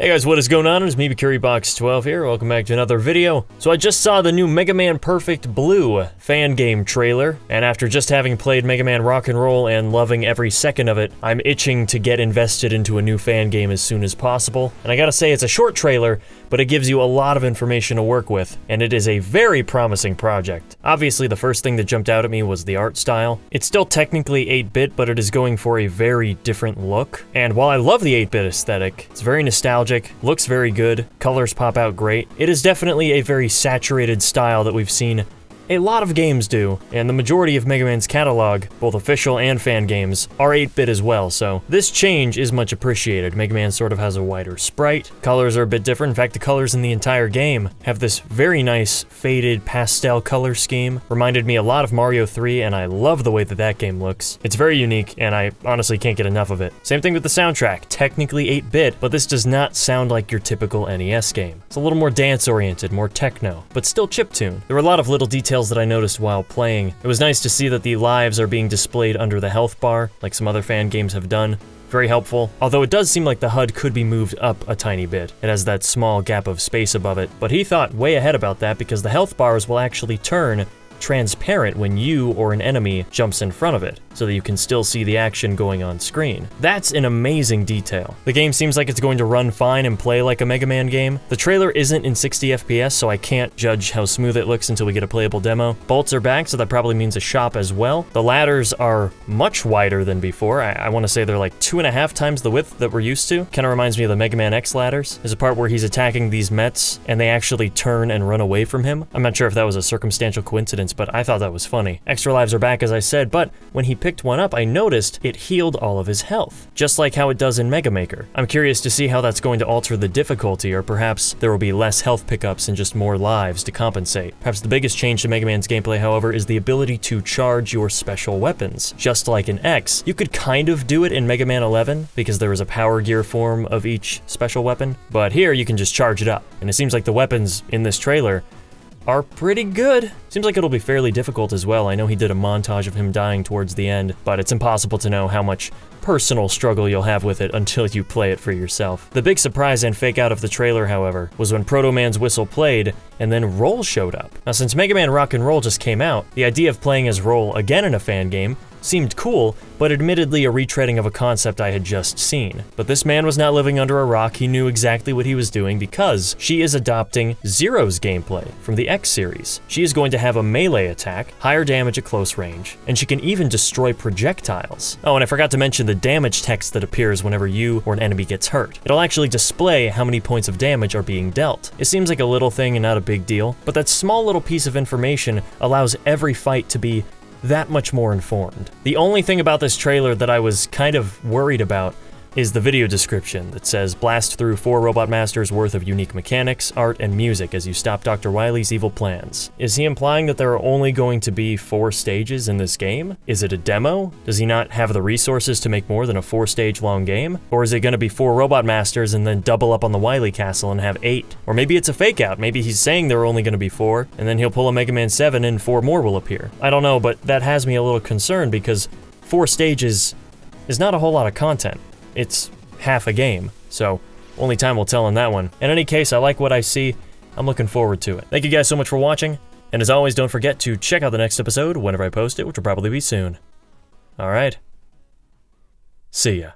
Hey guys, what is going on? It's me, BikuriBox12 here. Welcome back to another video. So I just saw the new Mega Man Perfect Blue fan game trailer, and after just having played Mega Man Rock and Roll and loving every second of it, I'm itching to get invested into a new fan game as soon as possible. And I gotta say, it's a short trailer, but it gives you a lot of information to work with, and it is a very promising project. Obviously, the first thing that jumped out at me was the art style. It's still technically 8-bit, but it is going for a very different look. And while I love the 8-bit aesthetic, it's very nostalgic, looks very good, colors pop out great. It is definitely a very saturated style that we've seen a lot of games do, and the majority of Mega Man's catalog, both official and fan games, are 8-bit as well, so this change is much appreciated. Mega Man sort of has a wider sprite, colors are a bit different. In fact, the colors in the entire game have this very nice faded pastel color scheme. Reminded me a lot of Mario 3, and I love the way that that game looks. It's very unique, and I honestly can't get enough of it. Same thing with the soundtrack, technically 8-bit, but this does not sound like your typical NES game. It's a little more dance-oriented, more techno, but still chiptune. There were a lot of little details that I noticed while playing. It was nice to see that the lives are being displayed under the health bar, like some other fan games have done. Very helpful, although it does seem like the HUD could be moved up a tiny bit. It has that small gap of space above it, but he thought way ahead about that because the health bars will actually turn transparent when you or an enemy jumps in front of it, so that you can still see the action going on screen. That's an amazing detail. The game seems like it's going to run fine and play like a Mega Man game. The trailer isn't in 60 FPS, so I can't judge how smooth it looks until we get a playable demo. Bolts are back, so that probably means a shop as well. The ladders are much wider than before. I want to say they're like 2.5 times the width that we're used to. Kind of reminds me of the Mega Man X ladders. There's a part where he's attacking these Mets, and they actually turn and run away from him. I'm not sure if that was a circumstantial coincidence, but I thought that was funny. Extra lives are back, as I said, but when he picked one up, I noticed it healed all of his health, just like how it does in Mega Maker. I'm curious to see how that's going to alter the difficulty, or perhaps there will be less health pickups and just more lives to compensate. Perhaps the biggest change to Mega Man's gameplay, however, is the ability to charge your special weapons. Just like in X, you could kind of do it in Mega Man 11, because there was a power gear form of each special weapon, but here you can just charge it up, and it seems like the weapons in this trailer are pretty good. Seems like it'll be fairly difficult as well. I know he did a montage of him dying towards the end, but it's impossible to know how much personal struggle you'll have with it until you play it for yourself. The big surprise and fake out of the trailer, however, was when Proto Man's whistle played and then Roll showed up. Now, since Mega Man Rock and Roll just came out, the idea of playing as Roll again in a fan game seemed cool, but admittedly a retreading of a concept I had just seen. But this man was not living under a rock. He knew exactly what he was doing because she is adopting Zero's gameplay from the X series. She is going to have a melee attack, higher damage at close range, and she can even destroy projectiles. Oh, and I forgot to mention the damage text that appears whenever you or an enemy gets hurt. It'll actually display how many points of damage are being dealt. It seems like a little thing and not a big deal, but that small little piece of information allows every fight to be that much more informed. The only thing about this trailer that I was kind of worried about is the video description that says blast through 4 Robot Masters worth of unique mechanics, art, and music as you stop Dr. Wily's evil plans. Is he implying that there are only going to be 4 stages in this game? Is it a demo? Does he not have the resources to make more than a 4-stage long game? Or is it going to be 4 Robot Masters and then double up on the Wily Castle and have 8? Or maybe it's a fake out. Maybe he's saying there are only going to be 4, and then he'll pull a Mega Man 7 and 4 more will appear. I don't know, but that has me a little concerned because 4 stages is not a whole lot of content. It's half a game, so only time will tell on that one. In any case, I like what I see. I'm looking forward to it. Thank you guys so much for watching, and as always, don't forget to check out the next episode whenever I post it, which will probably be soon. Alright. See ya.